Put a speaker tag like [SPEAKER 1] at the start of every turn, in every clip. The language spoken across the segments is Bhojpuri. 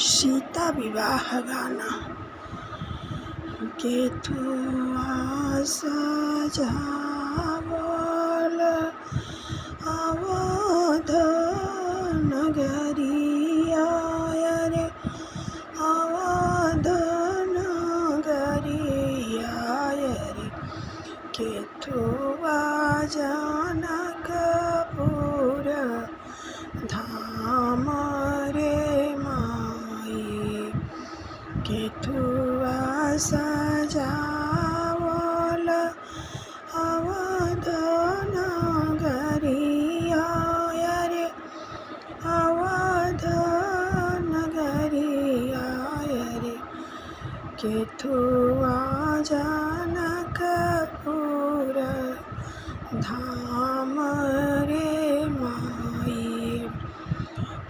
[SPEAKER 1] सीता विवाह गाना केथुआ सजावल अवध नगरिया रे अवध नगरिया रे केथुआ जनकपुर धाम रे माई केथुआ सजावल अवध नगरिया रे अवध नगरिया रे केथुआ जनकपुर धाम रे माई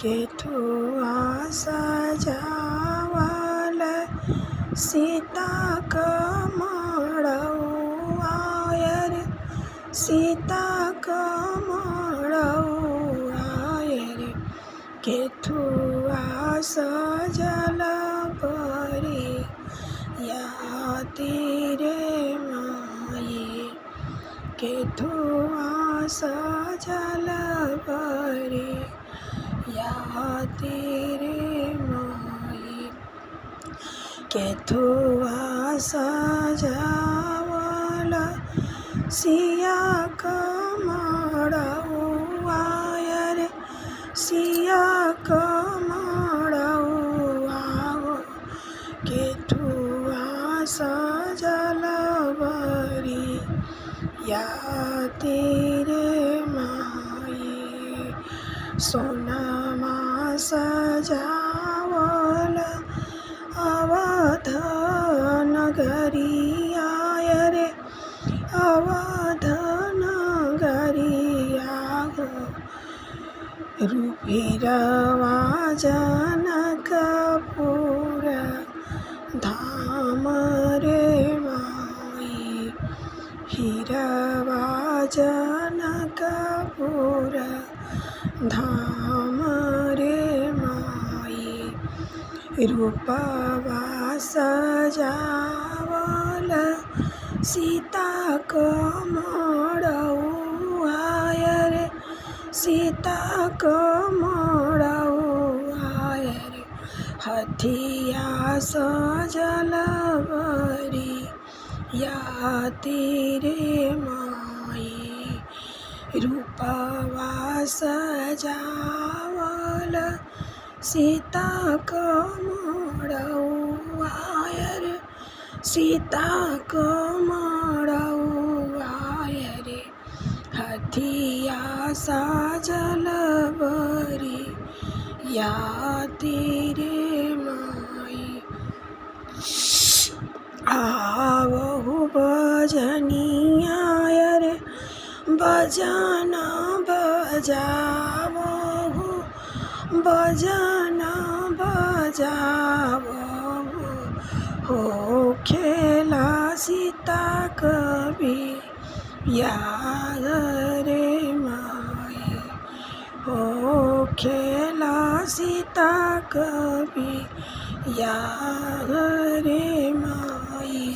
[SPEAKER 1] केथुआ सजावल सीता कमड़ौआ रे सीता कमड़ौआ रे केथुआ सजल परी याती रे माई केथुआ सजल परी याती रे माई केथुआ सजावल सिया कमड़ौआ रे सिया कमड़ौआ केथुआ सजल बरी याती रे माई सोनमा सजावल अवध नगरिया रे अवध नगरिया रूपिरवा जनकपुर धाम रे माई हिरवा जनकपुर धाम रे माई रूपवा सजावल सीता कमड़ौआ रे सीता कमड़ौआ रे हथिया सजल बरी याती रे माई रूपवा सजावल सीता कमड़ौआ रे सीता कमड़ौआ रे हथिया सजल बरी याती रे माई आवहु बजनिया रे बजन बजावहु बजन बजावहु हो खेला सीता कवि याद रे माई हो खेला सीता कवि याद रे माई।